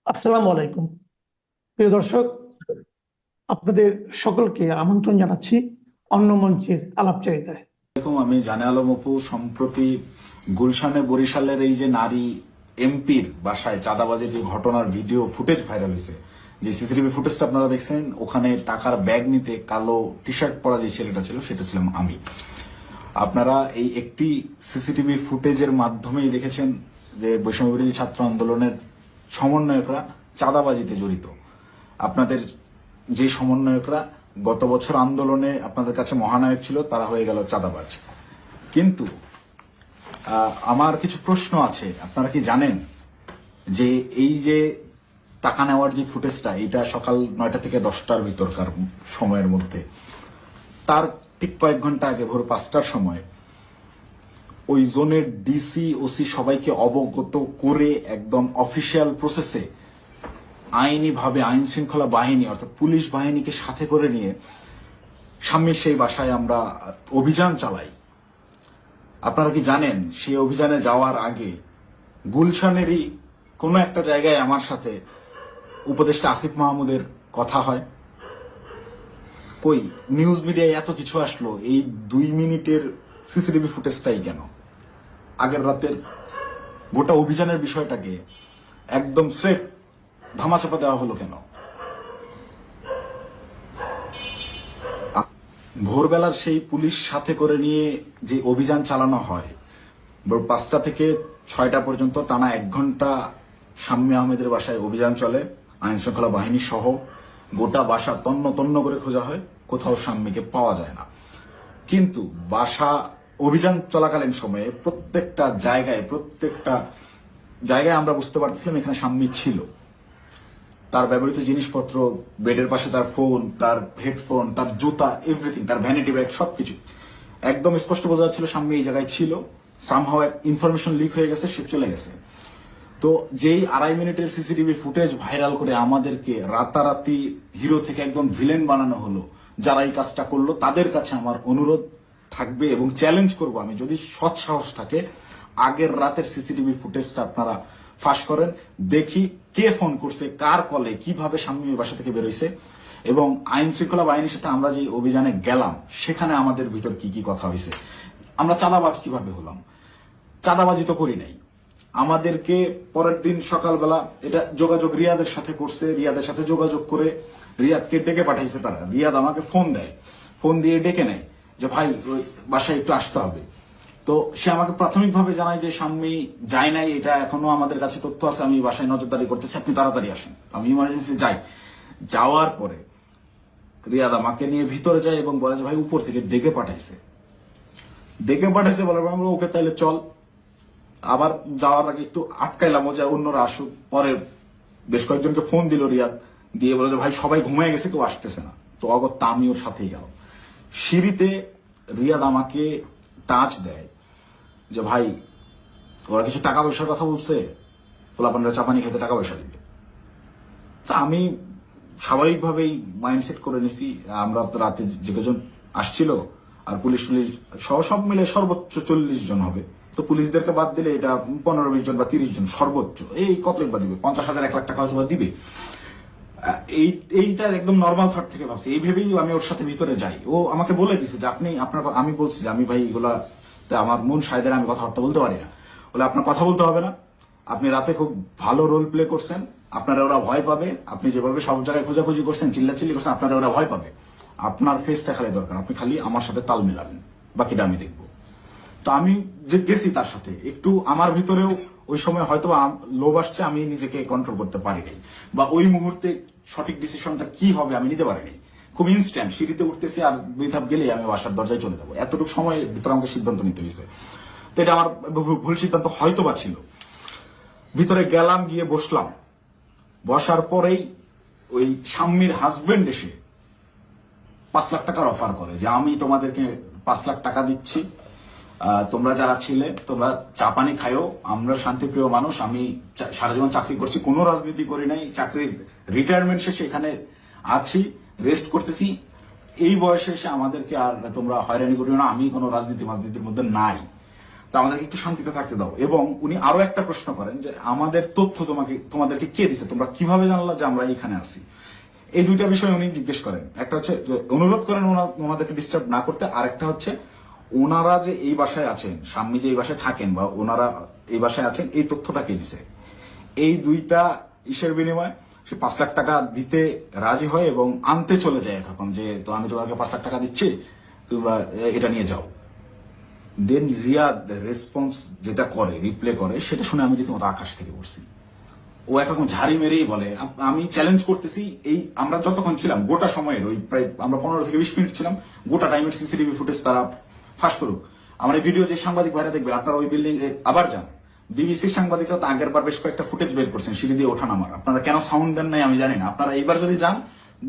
আসসালামু আলাইকুম। প্রিয় দর্শক, আপনাদের সকলকে আমন্ত্রণ জানাচ্ছি অন্য মঞ্চের আলাপচারিতায়। এরকম আমি জানে আলম অপু সম্প্রতি গুলশানে বরিশালের এই যে নারী এমপির বাসায় চাঁদাবাজির যে ঘটনার ভিডিও ফুটেজ ভাইরাল হয়েছে, যে সিসিটিভি ফুটেজটা আপনারা দেখছেন, ওখানে টাকার ব্যাগ নিতে কালো টি শার্ট পরা যে ছেলেটা ছিল সেটা ছিলাম আমি। আপনারা এই একটি সিসিটিভি ফুটেজের মাধ্যমেই দেখেছেন যে বৈষম্য বিরোধী ছাত্র আন্দোলনের সমন্বয়করা চাঁদাবাজিতে জড়িত। আপনাদের যে সমন্বয়করা গত বছর আন্দোলনে আপনাদের কাছে মহানায়ক ছিল, তারা হয়ে গেল চাঁদাবাজ। কিন্তু আমার কিছু প্রশ্ন আছে। আপনারা কি জানেন যে এই যে টাকা নেওয়ার যে ফুটেজটা, এটা সকাল 9টা থেকে 10টার ভিতরকার সময়ের মধ্যে, তার ঠিক কয়েক ঘন্টা আগে ভোর 5টার সময় ওই জোনের ডিসি ওসি সবাইকে অবগত করে একদম অফিসিয়াল প্রসেসে আইনিভাবে আইন শৃঙ্খলা বাহিনী অর্থাৎ পুলিশ বাহিনীকে সাথে করে নিয়ে স্বামীর সেই বাসায় আমরা অভিযান চালাই। আপনারা কি জানেন সেই অভিযানে যাওয়ার আগে গুলশানেরই কোনো একটা জায়গায় আমার সাথে উপদেষ্টা আসিফ মাহমুদের কথা হয়? কই নিউজ মিডিয়ায় এত কিছু আসলো, এই 2 মিনিটের সিসিটিভি ফুটেজটাই কেন? আগের রাতের গোটা অভিযানের বিষয়টাকে একদম সেফ ধামাচাপা দেওয়া হলো কেন? ভোরবেলার সেই পুলিশ সাথে করে নিয়ে যে অভিযান চালানো হয়, ভোর 5টা থেকে 6টা পর্যন্ত টানা 1 ঘন্টা শাম্মী আহমেদের বাসায় অভিযান চলে। আইন শৃঙ্খলা বাহিনী সহ গোটা বাসা তন্ন তন্ন করে খোঁজা হয়, কোথাও শাম্মীকে পাওয়া যায় না। কিন্তু বাসা অভিযান চলাকালীন সময়ে প্রত্যেকটা জায়গায় আমরা বুঝতে পারছিলাম এখানে শাম্মী ছিল। তার ব্যবহৃত জিনিসপত্র, বেডের পাশে তার ফোন, তার হেডফোন, তার জুতা, এভরিথিং, তার ভ্যানিটি ব্যাগ, সবকিছু একদম স্পষ্ট বোঝা যাচ্ছিল সামনে এই জায়গায় ছিল। সামহাও ইনফরমেশন লিক হয়ে গেছে, সে চলে গেছে। তো যেই 2.5 মিনিটের সিসিটিভি ফুটেজ ভাইরাল করে আমাদেরকে রাতারাতি হিরো থেকে একদম ভিলেন বানানো হলো, যারা এই কাজটা করলো তাদের কাছে আমার অনুরোধ থাকবে এবং চ্যালেঞ্জ করব আমি, যদি সৎ সাহস থাকে আগের রাতের সিসিটিভি ফুটেজটা আপনারা ফাঁস করেন, দেখি কে ফোন করছে, কার কলে, কিভাবে স্বামীর বাসা থেকে বেরোইছে, এবং আইন শৃঙ্খলা বাহিনীর সাথে আমরা যে অভিযানে গেলাম সেখানে আমাদের ভিতর কি কি কথা হয়েছে। আমরা চাঁদাবাজ কিভাবে হলাম? চাঁদাবাজি তো করি নাই। আমাদেরকে পরের দিন সকালবেলা এটা যোগাযোগ রিয়াদের সাথে করছে, রিয়াদের সাথে যোগাযোগ করে রিয়াদকে ডেকে পাঠাইছে তারা। রিয়াদ আমাকে ফোন দেয়, ফোন দিয়ে ডেকে নেয় যে ভাই ওই বাসায় একটু আসতে হবে। তো সে আমাকে প্রাথমিকভাবে জানায় যে স্বামী যায় নাই, এটা এখনো আমাদের কাছে তথ্য আছে, আমি বাসায় নজরদারি করতেছি, আপনি তাড়াতাড়ি আসেন। আমি ইমার্জেন্সি যাই। যাওয়ার পরে রিয়াদ আমাকে নিয়ে ভিতরে যায় এবং বলে যে ভাই উপর থেকে ডেকে পাঠাইছে বলার পর আমরা ওকে তাইলে চল। আবার যাওয়ার আগে একটু আটকাইলাম যে অন্যরা আসুক। পরে বেশ কয়েকজনকে ফোন দিল রিয়াদ, দিয়ে বলে যে ভাই সবাই ঘুমিয়ে গেছে, কেউ আসতেছে না। তো অগত্যা আমি ওর সাথেই গেল। সিঁড়িতে রিয়াদ আমাকে টাচ দেয় যে ভাই ওরা কিছু টাকা পয়সার কথা বলছে, পোলাপানরা চাপানি খেতে টাকা পয়সা দিবে। তা আমি স্বাভাবিকভাবেই মাইন্ডসেট করে নিছি, আমরা তো রাতে যে কজন আসছিল আর পুলিশ সহ সব মিলে সর্বোচ্চ 40 জন হবে। তো পুলিশদেরকে বাদ দিলে এটা 15-20 জন বা 30 জন সর্বোচ্চ। এই কত বা দিবে, 50,000 1 লাখ টাকা হয়তো বা দিবে। এইটা একদম নর্মাল থট থেকে ভাবছি। এই ভেবেই আমি ওর সাথে ভিতরে যাই। ও আমাকে বলে দিছে যে আপনি আপনার, আমি বলছি যে আমি ভাই এগুলা আমার মন সাইদের, আমি কথাবার্তা বলতে পারি না। বলে আপনার কথা বলতে হবে না, আপনি রাতে খুব ভালো রোল প্লে করছেন, আপনারা ওরা ভয় পাবে। আপনি যেভাবে সব জায়গায় খোঁজাখুঁজি করছেন, চিল্লাচিল্লি করছেন, আপনারা ওরা ভয় পাবে। আপনার ফেসটা খালি দরকার, আপনি খালি আমার সাথে তাল মেলাবেন, বাকিটা আমি দেখবো। তো আমি যে গেছি তার সাথে, একটু আমার ভিতরেও ওই সময় হয়তো লোভ আসছে, আমি নিজেকে কন্ট্রোল করতে পারি নাই, বা ওই মুহূর্তে সঠিক ডিসিশনটা কি হবে আমি নিতে পারি নাই। খুব ইনস্ট্যান্ট সিঁড়িতে উঠতেছি আর 2 ধাপ গেলেই আমি বাসার দরজায় চলে যাবো, এতটুকু সময়ের ভিতরে আমাকে সিদ্ধান্ত নিতে হয়েছে। তো এটা আমার ভুল সিদ্ধান্ত হয়তো বা ছিল। ভিতরে গেলাম, গিয়ে বসলাম। বসার পরেই ওই স্বামীর হাজবেন্ড এসে 5 লাখ টাকার অফার করে যে আমি তোমাদেরকে 5 লাখ টাকা দিচ্ছি, তোমরা যারা ছিলে তোমরা চা পানি খায়ও, আমরা শান্তিপ্রিয় মানুষ, আমি সারা জীবন চাকরি করছি, কোনো রাজনীতি করি নাই, চাকরির রিটায়ারমেন্ট শেষে এখানে আছি, রেস্ট করতেছি, এই বয়সে এসে আমাদেরকে আর তোমরা হয়রানি করিও না, আমি কোনো রাজনীতির মধ্যে নাই। তা আমাদেরকে একটু শান্তিতে থাকতে দাও। এবং উনি আরো একটা প্রশ্ন করেন যে আমাদের তথ্য তোমাদেরকে কে দিছে, তোমরা কিভাবে জানলা যে আমরা এখানে আছি। এই দুইটা বিষয় উনি জিজ্ঞেস করেন। একটা হচ্ছে অনুরোধ করেন ওনাদেরকে ডিস্টার্ব না করতে, আর একটা হচ্ছে ওনারা যে এই বাসায় আছেন, স্বামী যে এই বাসায় থাকেন বা ওনারা এই বাসায় আছেন, এই তথ্যটা কে দিছে। এই দুইটা ইসের বিনিময়ে সে 5 লাখ টাকা দিতে রাজি হয় এবং আনতে চলে যায় একরকম, যে তো আমি তোমাকে 5 লাখ টাকা দিচ্ছি, তোমরা এটা নিয়ে যাও। দেন রিয়াদ রেসপন্স যেটা করে, রিপ্লে করে, সেটা শুনে আমি রীতিমতো আকাশ থেকে পড়ছি। ও একরকম ঝাড়ি মেরেই বলে আমি চ্যালেঞ্জ করতেছি, এই আমরা যতক্ষণ ছিলাম গোটা সময়ের ওই প্রায় আমরা 15 থেকে 20 মিনিট ছিলাম, গোটা টাইমের সিসিটিভি ফুটেজ তারা ফাঁস করুক। আমার এই ভিডিও যে সাংবাদিক ভাইরা দেখবে, আপনারা ওই বিল্ডিং আবার যান, বিবিসির সাংবাদিকরা তো আগের বার বেশ কয়েকটা ফুটেজ বের করছেন সিঁড়ি দিয়ে ওঠা নামার। আপনারা কেন সাউন্ড দেন নাই আমি জানি না। আপনারা এইবার যদি যান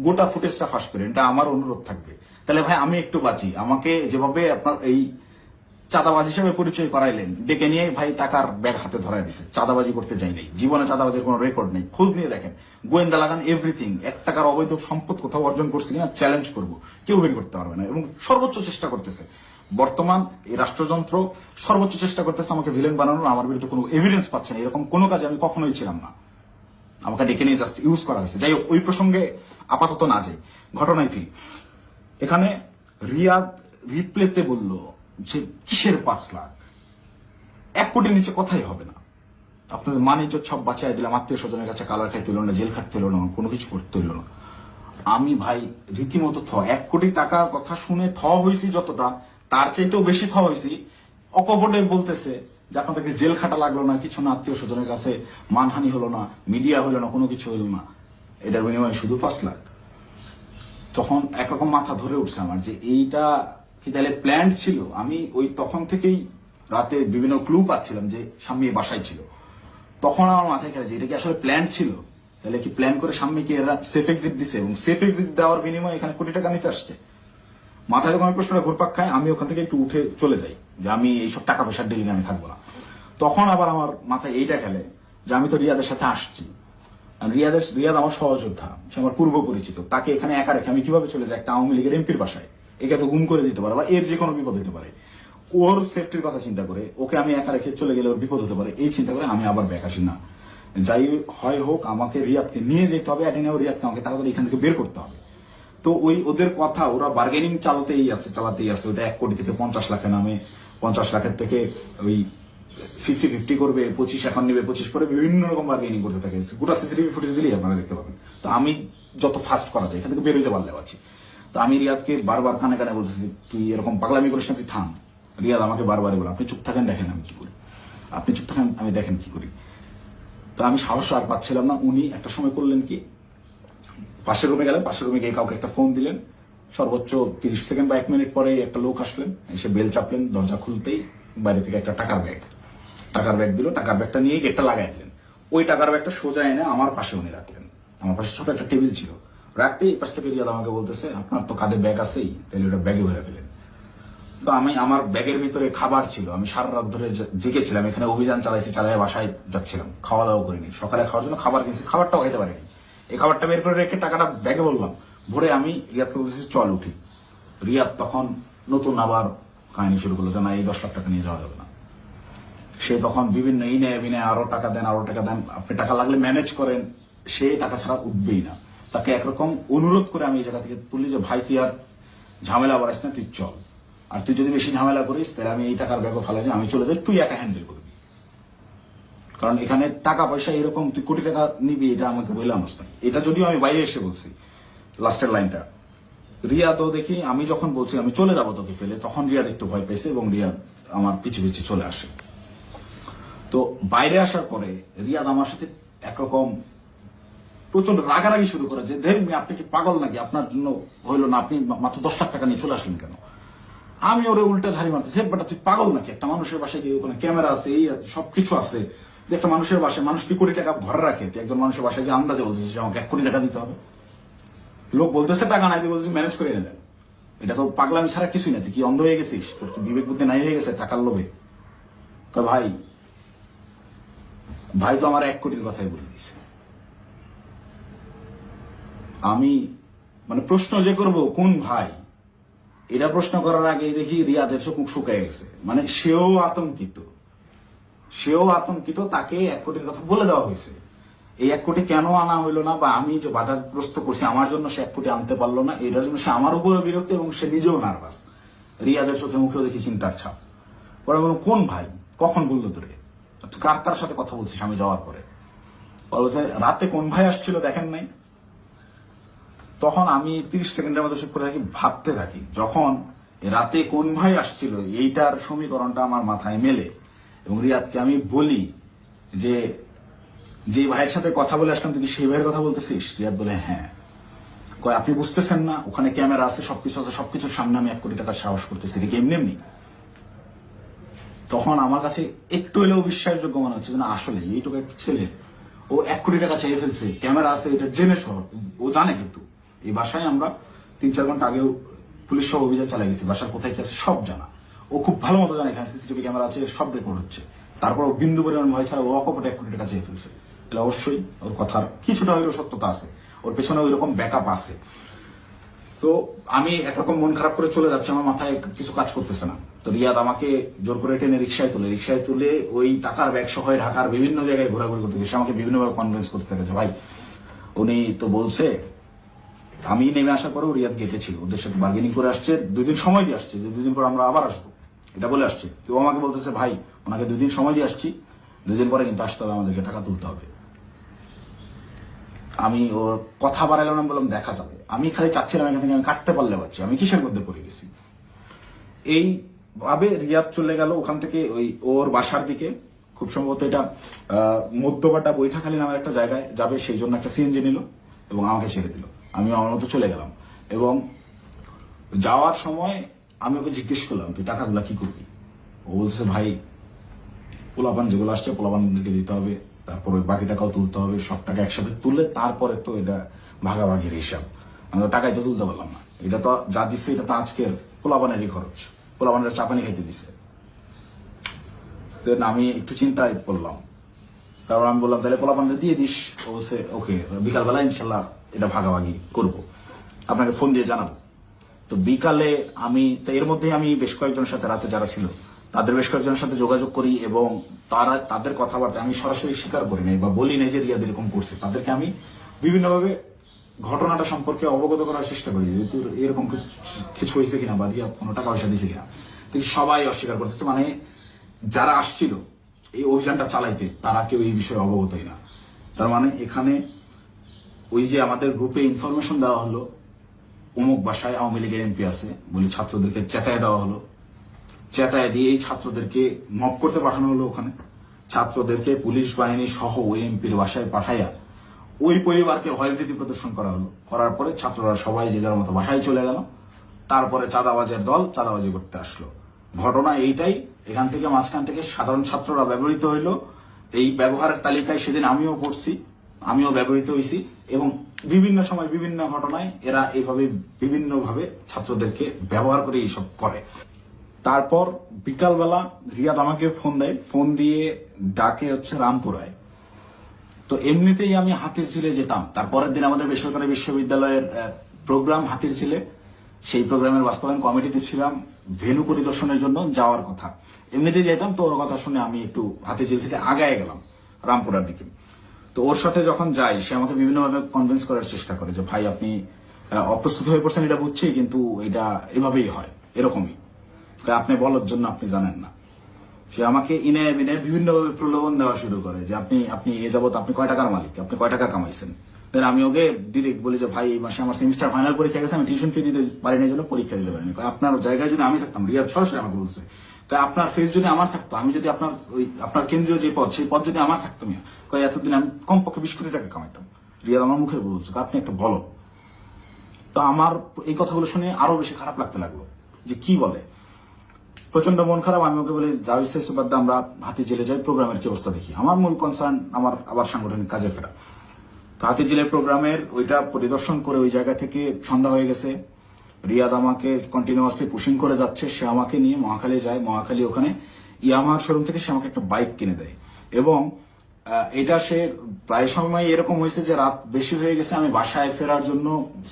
গোটা ফুটেজটা ফাঁস করেন, এটা আমার অনুরোধ থাকবে। তাহলে ভাই আমি একটু বাঁচি। আমাকে যেভাবে আপনার এই চাঁদাবাজ হিসেবে পরিচয় করাইলেন, ডেকে নিয়ে ভাই টাকার ব্যাগ হাতে ধরাই দিছে। চাঁদাবাজি করতে যাই নাই, জীবনে চাঁদাবাজির কোনো রেকর্ড নেই, খোঁজ নিয়ে দেখেন, গোয়েন্দা লাগান, এভরিথিং। 1 টাকার অবৈধ সম্পদ কোথাও অর্জন করছে কিনা চ্যালেঞ্জ করব, কেউ বের করতে পারবে না। এবং সর্বোচ্চ চেষ্টা করতেছে বর্তমান এই রাষ্ট্রযন্ত্র, সর্বোচ্চ চেষ্টা করতেছে আমাকে ভিলেন বানানোর। আমার বিরুদ্ধে কোনো এভিডেন্স পাচ্ছে না, এরকম কোনো কাজে আমি কখনোই ছিলাম না। আমাকে ডেকে নিয়ে জাস্ট ইউজ করা হয়েছে। যাই হোক, ওই প্রসঙ্গে আপাতত না যাই, ঘটনায় ফিরি। এখানে রিয়াদ রিপ্লেতে বলল যে কিসের 5 লাখ, 1 কোটির নিচে কথাই হবে না। আপনাদের মানিজ্য সব বাঁচাই দিলাম, আত্মীয় স্বজনের কাছে কালার খাইতে হইল না, জেল খাটতে হইল না, কোনো কিছু করতে হইল না। আমি ভাই রীতিমতো 1 কোটি টাকার কথা শুনে হয়েছি যতটা, তার চাইতেও বেশি হয়েছি। অকপটে বলতেছে যে আপনাদেরকে জেল খাটা লাগলো না, কিছু না, আত্মীয় স্বজনের কাছে মানহানি হলো না, মিডিয়া হইলো না, কোনো কিছু হইল না, এটার বিনিময়ে শুধু 5 লাখ। তখন একরকম মাথা ধরে উঠছে আমার যে এইটা কি তাহলে প্ল্যান ছিল। আমি ওই তখন থেকেই রাতে বিভিন্ন ক্লু পাচ্ছিলাম যে স্বামী বাসায় ছিল। তখন আমার মাথায় খেলে যে এটা কি আসলে প্ল্যান ছিল, তাহলে কি প্ল্যান করে স্বামীকে এরা সেফ এক্সিট দিছে এবং সেফ এক্সিট দেওয়ার বিনিময়ে এখানে কোটি টাকা নিতে আসছে। মাথায় যখন আমি প্রশ্নটা ঘুরপাক খায়, আমি ওখান থেকে একটু উঠে চলে যাই যে আমি এইসব টাকা পয়সার ডিলিং আমি থাকবো না। তখন আবার আমার মাথায় এইটা খেলে যে আমি তো রিয়াদের সাথে আসছি, রিয়াদ আমার সহযোদ্ধা, সে আমার পূর্ব পরিচিত, তাকে এখানে একা রেখে আমি কিভাবে চলে যাই একটা আওয়ামী লীগের এমপির বাসায়? একে তো গুম করে দিতে পারে বা এর যে কোনো বিপদ হতে পারে। ওর সেফটির কথা চিন্তা করে ওকে আমি একা রেখে চলে গেলে ওর বিপদ হতে পারে, এই চিন্তা করে আমি আবার ব্যাক আসি না। যাই হয় হোক, আমাকে রিয়াদকে নিয়ে যেতে হবে, অ্যাটেনেও রিয়াদকে আমাকে তাড়াতাড়ি এখান থেকে বের করতে হবে। তো ওই ওদের কথা, ওরা বার্গেনিং চালাতেই আছে। ওটা 1 কোটি থেকে 50 লাখে নামে, 50 লাখের থেকে ওই 50-50 করবে, 25 এখন নেবে, 25 পরে বিভিন্ন রকম বার্গেনিং করতে থাকে। গোটা সিসিটিভি ফুটেজ দিলেই আপনারা দেখতে পাবেন। তো আমি যত ফাস্ট করা যায় এখান থেকে বের হইতে পারলে পারছি। তো আমি রিয়াদকে বারবার কানে কানে বলতেছি তুই এরকম পাগলামি করিস না, তুই থাম। রিয়াদ আমাকে বারবারই বলে আপনি চুপ থাকেন, দেখেন আমি কি করি, আপনি চুপ থাকেন, আমি দেখেন কি করি। তো আমি সাহস আর পাচ্ছিলাম না। উনি একটা সময় করলেন কি, পাশের রুমে গেলেন, পাশের রুমে গিয়ে কাউকে একটা ফোন দিলেন, সর্বোচ্চ 30 সেকেন্ড বা 1 মিনিট পরে একটা লোক আসলেন, এসে বেল চাপলেন, দরজা খুলতেই বাইরে থেকে একটা টাকার ব্যাগ দিল, টাকার ব্যাগটা নিয়ে গেটটা লাগাই দিলেন। ওই টাকার ব্যাগটা সোজা এনে আমার পাশে উনি রাখলেন। আমার পাশে ছোট একটা টেবিল ছিল, রাখতেই পাশ থেকে রিয়াদ আমাকে বলতেছে আপনার তো কাঁধে ব্যাগ আছেই, তাহলে ওটা ব্যাগে ভরে ফেলেন। তো আমার ব্যাগের ভিতরে খাবার ছিল, আমি সারা রাত ধরে জেগেছিলাম, এখানে অভিযান চালিয়ে বাসায় যাচ্ছিলাম, খাওয়া দাওয়া করিনি। সকালে খাওয়ার জন্য খাবার কিনছি, খাবারটাও খেতে পারিনি। এই খাবারটা বের করে রেখে টাকাটা ব্যাগে বললাম ভরে আমি রিয়াদকে বলতেছি চল উঠি। রিয়াদ তখন নতুন আবার কাহিনী শুরু করলো যে না, এই 10 লাখ টাকা নিয়ে যাওয়া যাবে না। সে তখন বিভিন্ন বিনয় আরো টাকা দেন, আপনি টাকা লাগলে ম্যানেজ করেন। সে টাকা ছাড়া উঠবেই না। তাকে একরকম অনুরোধ করে আমি এই জায়গা থেকে বললি যে ভাই তুই আর ঝামেলা বাড়াইস না, তুই চল, আর তুই যদি বেশি ঝামেলা করিস তাহলে আমি এই টাকার ব্যাগও ফেলাই, আমি চলে যাই, তুই একা হ্যান্ডেল করবি। কারণ এখানে টাকা পয়সা এরকম তুই কোটি টাকা নিবি, এটা আমাকে বললাম না। এটা যদিও আমি বাইরে এসে বলছি, লাস্টের লাইনটা। রিয়াদও দেখি আমি যখন বলছি আমি চলে যাবো তোকে ফেলে, তখন রিয়াদ একটু ভয় পেয়েছে এবং রিয়াদ আমার পিছে পিছে চলে আসে। তো বাইরে আসার পরে রিয়াদ আমার সাথে একরকম প্রচন্ড রাগারাগি শুরু করে যে দেখবি আপনি কি পাগল নাকি, আপনার জন্য হইলো না, আপনি মাত্র 10 লাখ টাকা নিয়ে চলে আসলেন কেন? আমি ওরে উল্টা ঝাড়ি মারতেছি, বেটা তুই পাগল নাকি, একটা মানুষের বাসায় গিয়ে ওখানে ক্যামেরা আছে, এই আছে, সবকিছু আছে, একটা মানুষের বাসায় মানুষ কি কোটি টাকা ঘরে রাখে, তুই একজন মানুষের বাসায় গিয়ে আন্দাজে বলতেছিস আমাকে 1 কোটি টাকা দিতে হবে। লোক বলতেছে টাকা নাই, বলতেছি ম্যানেজ করে এনে দেন। এটা তো পাগলামি ছাড়া কিছুই না। তুই কি অন্ধ হয়ে গেছিস? তোর কি বিবেক বুদ্ধি নাই হয়ে গেছে টাকার লোভে? ভাই তো আমার 1 কোটির কথাই বলে দিছে। আমি মানে প্রশ্ন যে করবো কোন ভাই, এটা প্রশ্ন করার আগে দেখি রিয়াদের চোখ মুখ শুকিয়ে গেছে, মানে সেও আতঙ্কিত, তাকে 1 কোটির কথা বলে দেওয়া হয়েছে। এই 1 কোটি কেন আনা হইলো না, বা আমি যে বাধাগ্রস্ত করছি আমার জন্য সে 1 কোটি আনতে পারলো না, এটার জন্য সে আমার উপরে বিরক্ত এবং সে নিজেও নার্ভাস। রিয়াদের চোখে মুখেও দেখি চিন্তার ছাপ। পরে বললাম, কোন ভাই, কখন বললো তোরে, কার কার সাথে কথা বলছিস আমি যাওয়ার পরে? বলছে রাতে কোন ভাই আসছিল দেখেন নাই? তখন আমি 30 সেকেন্ডের মতো চুপ করে থাকি, ভাবতে থাকি। যখন রাতে কোন ভাই আসছিল এইটার সমীকরণটা আমার মাথায় মেলে এবং রিয়াদকে আমি বলি যে ভাইয়ের সাথে কথা বলে আসলাম, তুই কি সেই ভাইয়ের কথা বলতেছিস? রিয়াদ বলে হ্যাঁ। কয় আপনি বুঝতেছেন না, ওখানে ক্যামেরা আছে, সবকিছু আছে, সবকিছুর সামনে আমি 1 কোটি টাকার সাহস করতেছি, এটা কি এমনি এমনি? তখন আমার কাছে একটু এলেও বিশ্বাসযোগ্য মনে হচ্ছে যে না, আসলে এইটুকু একটা ছেলে, ও 1 কোটি টাকা চেয়ে ফেলছে, ক্যামেরা আছে, এটা জেনে সহ ও জানে। কিন্তু এই বাসায় আমরা 3-4 ঘন্টা আগেও পুলিশ সহ অভিযান চালিয়ে গেছি, বাসার কোথায় কি আছে সব জানা। ও খুব ভালো মতো জানে এখানে সিসিটিভি ক্যামেরা আছে, সব রেকর্ড হচ্ছে। তারপর ও বিন্দু পরিমাণ ভয় ছাড়া ও অকপটে 1 কোটি টাকা চেয়ে ফেলছে। তাহলে অবশ্যই ওর কথার কিছুটা হলেও সত্যতা আছে, ওর পেছনে ওই রকম ব্যাকআপ আছে। তো আমি একরকম মন খারাপ করে চলে যাচ্ছি, আমার মাথায় কিছু কাজ করতেছে না। তো রিয়াদ আমাকে জোর করে টেনে রিক্সায় তুলে ওই টাকার ব্যাগ সহ ঢাকার বিভিন্ন জায়গায় ঘোরাঘুরি করতে গেছে। আমাকে বিভিন্নভাবে কনভিন্স করতে থাকে, ভাই উনি তো বলছে, আমি নেমে আসার পরেও রিয়াদ গেটে ছিল, ওদের সাথে বার্গেনিং করে আসছে, 2 দিন সময় দিয়ে আসছে যে 2 দিন পর আমরা আবার আসবো, এটা বলে আসছে। তো আমাকে বলতেছে, ভাই ওনাকে 2 দিন সময় দিয়ে আসছি, 2 দিন পরে কিন্তু আসতে হবে, আমাদেরকে টাকা তুলতে হবে। আমি ওর কথা বাড়াইলাম না, বললাম দেখা যাবে। আমি খালি চাচ্ছিলাম এখান থেকে আমি কাটতে পারলে পাচ্ছি, আমি কিসের মধ্যে পড়ে গেছি। এই ভাবে রিয়াদ চলে গেল ওখান থেকে ওই ওর বাসার দিকে। খুব সম্ভবত এটা মধ্যবাটা বৈঠাখালী নামের একটা জায়গায় যাবে, সেই জন্য একটা সিএনজি নিল এবং আমাকে ছেড়ে দিল। আমি আমার মতো চলে গেলাম এবং যাওয়ার সময় আমি ওকে জিজ্ঞেস করলাম, তুই টাকাগুলা কি করবি? ও বলছে, ভাই পোলাপান যেগুলো আসছে পোলাপানদেরকে দিতে হবে, তারপর ওই বাকি টাকাও তুলতে হবে, সব টাকা একসাথে তুললে তারপরে তো এটা ভাগাভাগির হিসাব। আমি তো টাকাই তো তুলতে পারলাম না, এটা তো যা দিচ্ছে এটা তো আজকের পোলাপানেরই খরচ, পোলাপানের চাপানি খাইতে দিছে। আমি একটু চিন্তায় পড়লাম, তারপর আমি বললাম তাহলে পোলাপানদের দিয়ে দিস। ও বলছে ওকে, বিকালবেলা ইনশাল্লাহ এটা ভাগাভাগি করবো, আপনাকে ফোন দিয়ে জানাবো। তো বিকালে আমি তো এর মধ্যে আমি বেশ কয়েকজনের সাথে রাতে যারা ছিল তাদের বেশ কয়েকজনের সাথে যোগাযোগ করি এবং তাদের কথাবার্তা আমি সরাসরি স্বীকার করি নাই বা বলি নাই যে রিয়াদ এরকম করছে। তাদেরকে আমি বিভিন্নভাবে ঘটনাটা সম্পর্কে অবগত করার চেষ্টা করি, যেহেতু এরকম কিছু হয়েছে কিনা বা রিয়াদ কোনো টাকা পয়সা দিয়েছে কিনা। তো সবাই অস্বীকার করতেছে, মানে যারা আসছিল এই অভিযানটা চালাইতে তারা কেউ এই বিষয়ে অবগতই না। তার মানে এখানে ওই যে আমাদের গ্রুপে ইনফরমেশন দেওয়া হলো অমুক বাসায় আওয়ামী লীগের এমপি আছে বলে ছাত্রদেরকে চেতায় দেওয়া হলো, চেতায় দিয়ে এই ছাত্রদেরকে মব করতে পাঠানো হলো। ওখানে ছাত্রদেরকে পুলিশ বাহিনী সহ ওই এমপির বাসায় পাঠাইয়া ওই পরিবারকে ভয়ভীতি প্রদর্শন করা হলো। করার পরে ছাত্ররা সবাই যে যার মতো বাসায় চলে গেল। তারপরে চাঁদাবাজের দল চাঁদাবাজি করতে আসলো। ঘটনা এইটাই। এখান থেকে মাঝখান থেকে সাধারণ ছাত্ররা ব্যবহৃত হইল। এই ব্যবহারের তালিকায় সেদিন আমিও পড়ছি, আমিও ব্যবহৃত হয়েছি এবং বিভিন্ন সময় বিভিন্ন ঘটনায় এরা এইভাবে বিভিন্নভাবে ছাত্রদেরকে ব্যবহার করে এইসব করে। তারপর বিকালবেলা রিয়াদ আমাকে ফোন দেয়, ফোন দিয়ে ডাকে হচ্ছে রামপুরায়। তো এমনিতেই আমি হাতিরঝিলে যেতাম, তারপরের দিন আমাদের বেসরকারি বিশ্ববিদ্যালয়ের প্রোগ্রাম হাতিরঝিলে, সেই প্রোগ্রামের বাস্তবায়ন কমিটিতে ছিলাম, ভেন্যু পরিদর্শনের জন্য যাওয়ার কথা। এমনিতেই যেতাম, তো ওর কথা শুনে আমি একটু হাতিরঝিল থেকে আগায় গেলাম রামপুরার দিকে। তো ওর সাথে যখন যাই সে আমাকে বিভিন্নভাবে কনভিন্স করার চেষ্টা করে যে ভাই আপনি অপ্রস্তুত হয়ে পড়ছেন, এটা বুঝছি, কিন্তু এটা এভাবেই হয়, এরকমই, আপনি বলার জন্য আপনি জানেন না। সে আমাকে ইনে বিনে বিভিন্নভাবে প্রলোভন দেওয়া শুরু করে যে আপনি এ যাবত আপনি কয় টাকার মালিক, আপনি কয় টাকা কামাইছেন। দেন আমি ওকে ডিরেক্ট বলি যে ভাই এই মাসে আমার সেমিস্টার ফাইনাল পরীক্ষা গেছে, আমি টিউশন ফি দিতে পারি না, জন্য পরীক্ষা দিতে পারিনি। আপনার জায়গায় যদি আমি থাকতাম, রিয়াদ সরাসরি আমাকে বলছে, আপনার ফেস যদি আমার থাকতো, আমি যদি আপনার কেন্দ্রীয় যে পদ, সেই পদ যদি আমার থাকতো, এতদিন আমি কমপক্ষে 20 কোটি টাকা কামাইতাম। রিয়াদ আমার মুখের বলছে আপনি একটা বলো। তো আমার এই কথাগুলো শুনে আরো বেশি খারাপ লাগতে লাগলো যে কি বলে, প্রচন্ড মন খারাপ। আমি ওকে বলি যা হয়েছে বাদ দাও, আমরা হাতিরঝিলে যাই, প্রোগ্রামের কি অবস্থা দেখি। আমার মূল কনসার্ন আমার আবার সাংগঠনিক কাজে ফেরা। তো হাতিরঝিলের প্রোগ্রামের ওইটা পরিদর্শন করে ওই জায়গা থেকে সন্ধ্যা হয়ে গেছে। রিয়াদ আমাকে কন্টিনিউয়াসলি পুশিং করে যাচ্ছে, সে আমাকে নিয়ে মহাখালী যায়। মহাখালী ওখানে ইয়ামাহার শোরুম থেকে সে আমাকে একটা বাইক কিনে দেয় এবং এটা সে প্রায় সময় এরকম হয়েছে যে রাত বেশি হয়ে গেছে, আমি বাসায় ফেরার জন্য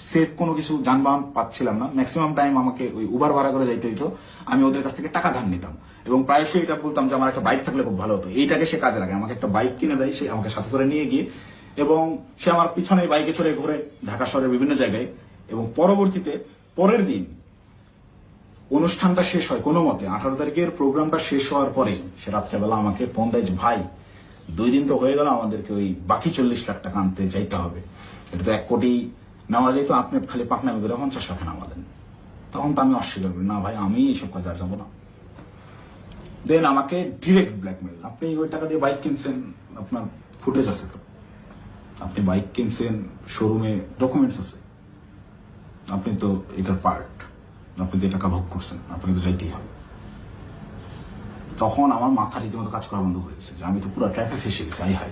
সেফ কোনো কিছু যানবাহন পাচ্ছিলাম না, ম্যাক্সিমাম টাইম আমাকে ওই উবার ভাড়া করে যাইতে হইতো, আমি ওদের কাছ থেকে টাকা ধার নিতাম এবং প্রায়শই এটা বলতাম যে আমার একটা বাইক থাকলে খুব ভালো হতো। এইটাকে সে কাজে লাগে, আমাকে একটা বাইক কিনে দেয়, সে আমাকে সাথে করে নিয়ে গিয়ে এবং সে আমার পিছনে বাইকে চড়ে ঘুরে ঢাকা শহরের বিভিন্ন জায়গায়। এবং পরবর্তীতে পরের দিন অনুষ্ঠানটা শেষ হয় কোনো মতে, 18 তারিখের প্রোগ্রামটা শেষ হওয়ার পরে সে রাত্রেবেলা আমাকে ফোন দেয় যে ভাই 2 দিন তো হয়ে গেল, আমাদেরকে ওই বাকি 40 লাখ টাকা আনতে যাইতে হবে, এটা তো 1 কোটি নেওয়া যেত, আপনি খালি পাকনামি করে 50 লাখে নামা দেন। তখন তো আমি অস্বীকার করি, না ভাই আমি এইসব কাজে আর যাবো না। দেন আমাকে ডিরেক্ট ব্ল্যাকমেল, আপনি ওই টাকা দিয়ে বাইক কিনছেন, আপনার ফুটেজ আছে তো, আপনি বাইক কিনছেন, শোরুমে ডকুমেন্টস আছে, আপনি তো এটার পার্ট, আপনি যে টাকা ভোগ করছেন আপনাকে তো যাইতেই হবে। তখন আমার মাথা রীতিমতো কাজ করা বন্ধ হয়েছে যে আমি তো পুরো ট্র্যাপে ফেসে গেছি। আই হাই,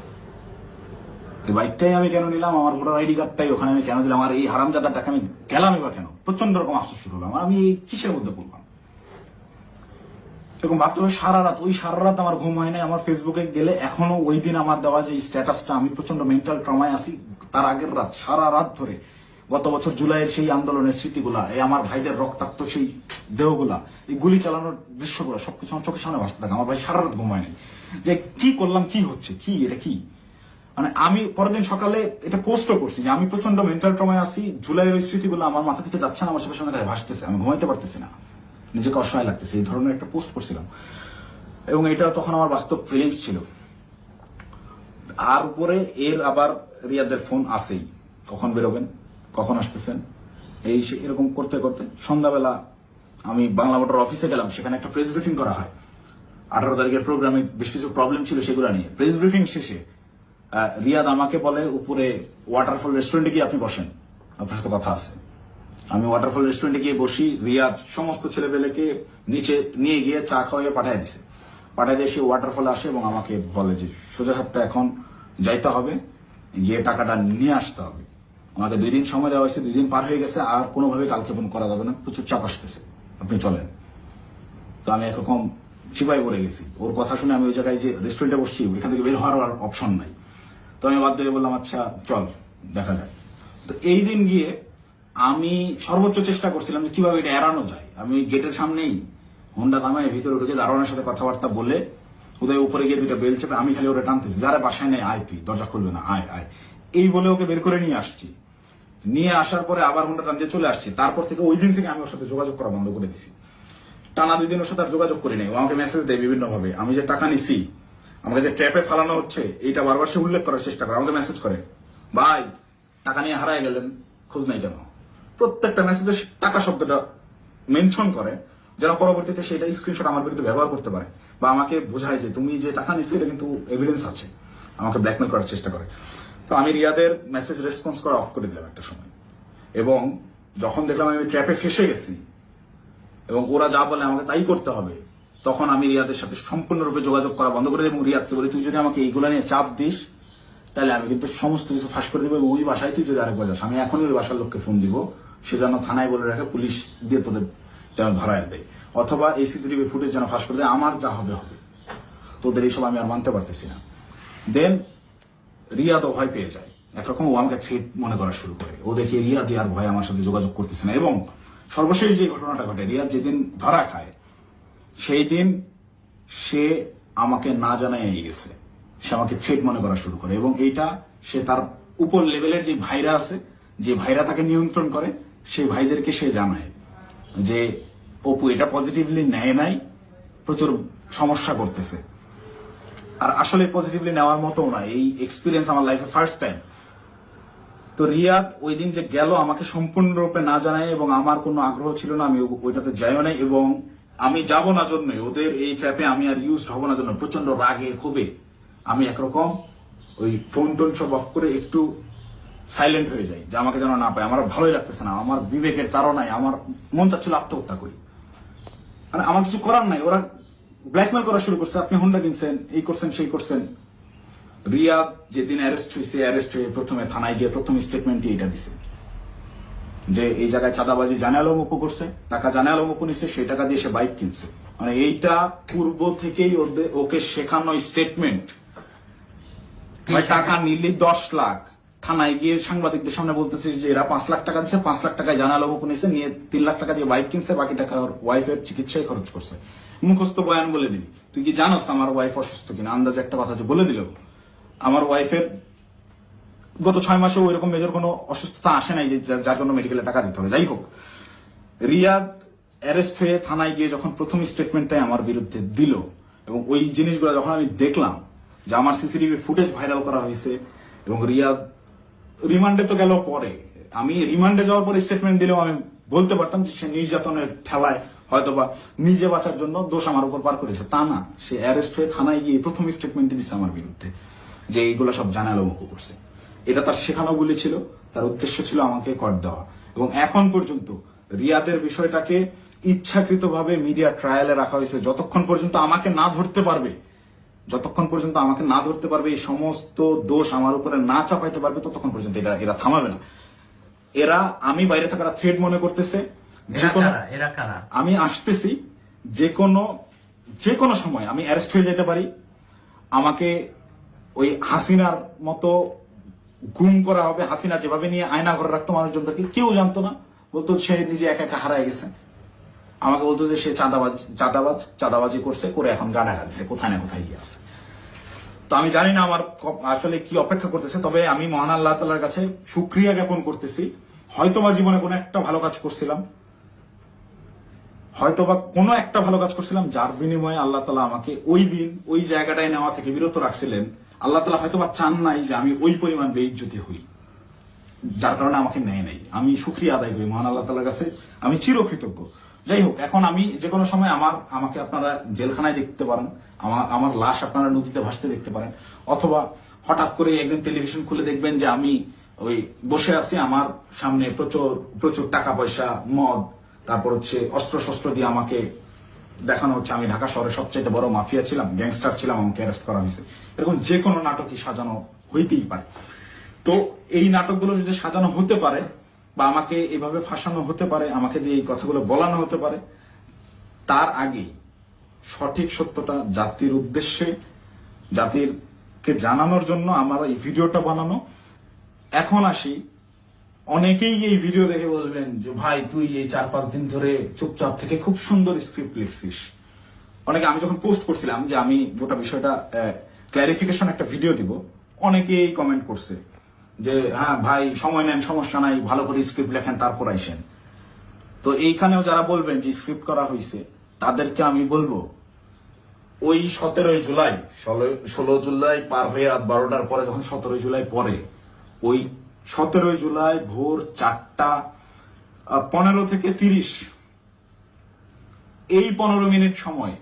এই বাইকটাই আমি কেন নিলাম, আমার ভোটার আইডি কার্ডটাই ওখানে আমি কেন দিলাম, আর এই হারামজাদার টাকা আমি গেলামই বা কেন? প্রচন্ড রকম আফসোস শুরু হলাম, আমি এই কিসের মধ্যে পড়লাম এরকম ভাবতে হবে। সারা রাত আমার ঘুম হয় নাই। আমার ফেসবুকে গেলে এখনো ওই দিন আমার দেওয়া যে স্ট্যাটাসটা, আমি প্রচন্ড মেন্টাল ট্রমায় আছি। তার আগের রাত সারা রাত ধরে গত বছর জুলাইয়ের সেই আন্দোলনের স্মৃতিগুলা, এই আমার ভাইদের রক্তাক্ত সেই দেহগুলা, এই গুলি চালানোর দৃশ্যগুলো সবকিছু আমার চোখের সামনে ভাসতে থাকে। আমার ভাই সারা রাত ঘুমায় নাই যে কি করলাম, কি হচ্ছে, কি এটা কি। মানে আমি পরের দিন সকালে এটা পোস্টও করছি যে আমি প্রচন্ড মেন্টাল ট্রমায় আছি, জুলাইয়ের ওই স্মৃতিগুলো আমার মাথা থেকে যাচ্ছে না, আমার চোখের সামনে ভাসতেছে, আমি ঘুমাইতে পারতেছি না, নিজেকে অসহায় লাগতেছে, এই ধরনের একটা পোস্ট করছিলাম। এবং এটা তখন আমার বাস্তব ফিলিংস ছিল। আর উপরে এর আবার রিয়াদের ফোন আসেই, কখন বেরোবেন, কখন আসতেছেন, এই এরকম করতে করতে সন্ধ্যাবেলা আমি বাংলা মোটর অফিসে গেলাম। সেখানে একটা প্রেস ব্রিফিং করা হয় 18 তারিখের প্রোগ্রামে, বেশ কিছু প্রবলেম ছিল সেগুলো নিয়ে। প্রেস ব্রিফিং শেষে রিয়াদ আমাকে বলে উপরে ওয়াটারফল রেস্টুরেন্টে গিয়ে আপনি বসেন, আপনার সাথে কথা আছে। আমি ওয়াটারফল রেস্টুরেন্টে গিয়ে বসি। রিয়াদ সমস্ত ছেলেপেলেকে নিচে নিয়ে গিয়ে চা খাওয়াইয়ে পাঠিয়ে দিছে। পাঠিয়ে দিয়ে সে ওয়াটারফলে আসে এবং আমাকে বলে যে সোজা সাপটা এখন যাইতে হবে, গিয়ে টাকাটা নিয়ে আসতে হবে। আমাকে 2 দিন সময় দেওয়া হয়েছে, 2 দিন পার হয়ে গেছে, আর কোনোভাবে কালক্ষেপণ করা যাবে না, প্রচুর চাপ আসতেছে, আপনি চলেন। তো আমি একরকম চিপাই পড়ে গেছি। ওর কথা শুনে আমি ওই জায়গায় যে রেস্টুরেন্টে বসছি, ওইখান থেকে বের হওয়ার আর অপশন নাই। তো আমি বাধ্য হয়ে বললাম আচ্ছা চল দেখা যায়। তো এই দিন গিয়ে আমি সর্বোচ্চ চেষ্টা করছিলাম যে কিভাবে এটা এড়ানো যায়। আমি গেটের সামনেই হোন্ডা থামায় ভিতরে ঢুকে দারোয়ানের সাথে কথাবার্তা বলে উদয় উপরে গিয়ে 2টা বেল চেপে আমি খালি ওরা টানতেছি, যারা বাসায় নেই আয়, তুই দরজা খুলবে না, আয় আয়, এই বলে ওকে বের করে নিয়ে আসছি। নিয়ে আসার পরে আবার হোন্ডা টান দিয়ে চলে আসছি। তারপর থেকে ওই দিন থেকে আমি ওর সাথে যোগাযোগ করা বন্ধ করে দিছি। টানা 2 দিন ওর সাথে আর যোগাযোগ করি নাই। ও আমাকে মেসেজ দেয় বিভিন্ন ভাবে, আমি যে টাকা নিছি, আমাকে যে ট্র্যাপে ফালানো হচ্ছে এইটা বারবার সে উল্লেখ করার চেষ্টা করে। আমাকে মেসেজ করে, ভাই টাকা নিয়ে হারায় গেলেন, খোঁজ নাই কেন? প্রত্যেকটা মেসেজে টাকা শব্দটা মেনশন করে, যেন পরবর্তীতে সেটা স্ক্রিনশট আমার বিরুদ্ধে ব্যবহার করতে পারে বা আমাকে বোঝায় যে তুমি যে টাকা নিচ্ছ এটা কিন্তু এভিডেন্স আছে, আমাকে ব্ল্যাকমেল করার চেষ্টা করে। তো আমি রিয়াদের মেসেজ রেসপন্স করা অফ করে দিলাম একটা সময়। এবং যখন দেখলাম আমি ট্র্যাপে ফেসে গেছি এবং ওরা যা বলে আমাকে তাই করতে হবে, তখন আমি রিয়াদের সাথে সম্পূর্ণরূপে যোগাযোগ করা বন্ধ করে দিই এবং রিয়াদকে বলি তুই যদি আমাকে এইগুলো নিয়ে চাপ দিস তাহলে আমি কিন্তু সমস্ত কিছু ফাঁস করে দেবো এবং ওই বাসায় তুই যদি আরেকবার যাস, আমি এখনই ওই বাসার লোককে ফোন দিব, সে যেন থানায় বলে রাখে, পুলিশ দিয়ে তোদের যেন ধরায় দেয়, অথবা এই সিসিটিভি ফুটেজ যেন ফাঁস করে দেয়, আমার যা হবে হবে, তোদের এইসব আমি আর মানতে পারতেছি না। দেন রিয়াদও ভয় পেয়ে যায়, একরকম ও আমাকে থ্রেট মনে করা শুরু করে। ও দেখে রিয়াদ আর ভয় আমার সাথে যোগাযোগ করতেছে না। এবং সর্বশেষ যে ঘটনাটা ঘটে, রিয়াদ যেদিন ধরা খায় সেই দিন সে আমাকে না জানাই গেছে, সে আমাকে থ্রেট মনে করা শুরু করে। এবং এইটা সে তার উপর লেভেলের যে ভাইরা আছে, যে ভাইরা তাকে নিয়ন্ত্রণ করে, সেই ভাইদেরকে সে জানায় যে অপু এটা পজিটিভলি নেয় নাই, প্রচুর সমস্যা করতেছে। আর আসলে পজিটিভলি নেওয়ার মতো না, এই এক্সপিরিয়েন্স আমার লাইফে ফার্স্ট টাইম। তো রিয়াদ ওই দিন যে গেল আমাকে সম্পূর্ণরূপে না জানায় এবং আমার কোনো আগ্রহ ছিল না, আমি ওইটাতে যাইও নাই এবং আমি যাব না জন্যই, ওদের এই ট্র্যাপে আমি আর ইউজ হব না জন্য প্রচন্ড রাগে ক্ষোভে আমি একরকম ওই ফোন টোন সব অফ করে একটু সাইলেন্ট হয়ে যাই, যে আমাকে যেন না পায়। আমার ভালোই লাগতেছে না, আমার বিবেকের তাড়নায় আমার মন চাচ্ছিল আত্মহত্যা করি। মানে আমার কিছু করার নাই, ওরা ব্ল্যাকমেল করা শুরু করছে, আপনি হোন্ডা কিনছেন, এই করছেন সেই করছেন। রিয়াদ যেদিন অ্যারেস্ট হয়ে প্রথমে থানায় গিয়ে প্রথম স্টেটমেন্টই এটা দিছে যে এই জায়গায় চাঁদাবাজি জানে আলম অপু করছে, টাকা জানে আলম অপু নিছে, সেই টাকা দিয়ে সে বাইক কিনছে। মানে এইটা পূর্ব থেকেই ওকে শেখানো স্টেটমেন্ট ভাই টাকা নিলে 10 লাখ, থানায় গিয়ে সাংবাদিকদের সামনে বলতেছে যে এরা 5 লাখ টাকা দিচ্ছে, 5 লাখ টাকায় জানালো নিয়েছে, নিয়ে 3 লাখ টাকা দিয়ে বাইক কিনছে, বাকি টাকা ওর ওয়াইফের চিকিৎসায় খরচ করছে। মুখস্থ বয়ান বলে দিবি, তুই কি জানোস আমার ওয়াইফ অসুস্থ কিনা? আন্দাজে একটা কথা যে বলে দিল। আমার ওয়াইফের গত 6 মাসে ওইরকম মেজর কোনো অসুস্থতা আসে নাই যে যার জন্য মেডিকেলে টাকা দিতে হবে। যাই হোক, রিয়াদ অ্যারেস্ট হয়ে থানায় গিয়ে যখন প্রথম স্টেটমেন্টটাই আমার বিরুদ্ধে দিল, এবং ওই জিনিসগুলো যখন আমি দেখলাম যে আমার সিসিটিভি ফুটেজ ভাইরাল করা হয়েছে, এবং রিয়াদ রিমান্ডে তো গেল পরে, আমি রিমান্ডে যাওয়ার পর স্টেটমেন্ট দিলেও আমি বলতে পারতাম যে সে নির্যাতনের ঠেলায় হয়তোবা নিজে বাঁচার জন্য দোষ আমার উপর পার করেছে। তা না, সে অ্যারেস্ট হয়ে থানায় গিয়ে প্রথম স্টেটমেন্টই দিচ্ছে আমার বিরুদ্ধে যে এইগুলো সব জানালো মুখ করছে। এটা তার শেখানো গুলি ছিল, তার উদ্দেশ্য ছিল আমাকে কর দেওয়া। এবং এখন পর্যন্ত রিয়াদের বিষয়টাকে ইচ্ছাকৃতভাবে মিডিয়া ট্রায়ালে রাখা হয়েছে। যতক্ষণ পর্যন্ত আমাকে না ধরতে পারবে, এই সমস্ত দোষ আমার উপরে না চাপাইতে পারবে, ততক্ষণ পর্যন্ত এরা থামাবে না। এরা আমি বাইরে থাকার থ্রেড মনে করতেছে। আমি আসতেছি, যে কোনো সময় আমি অ্যারেস্ট হয়ে যেতে পারি। আমাকে ওই হাসিনার মতো গুম করা হবে। হাসিনা যেভাবে নিয়ে আয়না ঘরে রাখতো মানুষজনকে, কেউ জানতো না, বলতো সে নিজে একা একা হারায় গেছে। আমাকে বলতো যে সে চাঁদাবাজি করছে, করে এখন গাড়া গাচ্ছে, কোথায় না কোথায় গিয়ে আছে। তো আমি জানি না আমার আসলে কি অপেক্ষা করতেছে, তবে আমি মহান আল্লাহ তাআলার কাছে শুকরিয়া জ্ঞাপন করতেছি। হয়তোবা জীবনে কোনো একটা ভালো কাজ করছিলাম, যার বিনিময়ে আল্লাহ তাআলা আমাকে ওই দিন ওই জায়গাটায় নেওয়া থেকে বিরত রাখছিলেন। আল্লাহ তাআলা হয়তোবা চান নাই যে আমি ওই পরিমাণ বেইজ্জতি হই, যার কারণে আমাকে নেয় নাই। আমি শুকরিয়া আদায় করি মহান আল্লাহ তাআলার কাছে, আমি চিরকৃতজ্ঞ। যাই হোক, এখন আমি যে কোনো সময় আমাকে আপনারা জেলখানায় দেখতে পারেন, আমার লাশ আপনারা নদীতে ভাসতে দেখতে পারেন, অথবা হঠাৎ করে একদিন টেলিভিশন খুলে দেখবেন যে আমি ওই বসে আছি, আমার সামনে প্রচুর টাকা পয়সা, মদ, তারপর হচ্ছে অস্ত্র শস্ত্র দিয়ে আমাকে দেখানো হচ্ছে আমি ঢাকা শহরের সবচাইতে বড় মাফিয়া ছিলাম, গ্যাংস্টার ছিলাম, আমাকে অ্যারেস্ট করা হয়েছে। এরকম যে কোনো নাটকই সাজানো হইতেই পারে। তো এই নাটকগুলো যদি সাজানো হতে পারে, বা আমাকে এভাবে ফাঁসানো হতে পারে, আমাকে দিয়ে এই কথাগুলো বলানো হতে পারে, তার আগেই সঠিক সত্যটা জাতির উদ্দেশ্যে, জাতিরকে জানানোর জন্য আমার এই ভিডিওটা বানানো। এখন আসি, অনেকেই এই ভিডিও দেখে বলবেন যে ভাই তুই এই 4-5 দিন ধরে চুপচাপ থেকে খুব সুন্দর স্ক্রিপ্ট লিখছিস। অনেকে, আমি যখন পোস্ট করছিলাম যে আমি গোটা বিষয়টা ক্ল্যারিফিকেশন একটা ভিডিও দিব, অনেকেই কমেন্ট করছে যে হ্যাঁ ভাই সময় নেন, সমস্যা নাই, ভালো করে স্ক্রিপ্ট লেখেন, তারপর আইসেন। তো এইখানেও যারা বলবেন যে স্ক্রিপ্ট করা হয়েছে, তাদেরকে আমি বলবো ওই 17 জুলাই, 16 জুলাই পার হয়ে রাত 12টার পরে, যখন 17 জুলাই পরে, ওই 17 জুলাই ভোর 4:15 থেকে 30, এই 15 মিনিট সময়,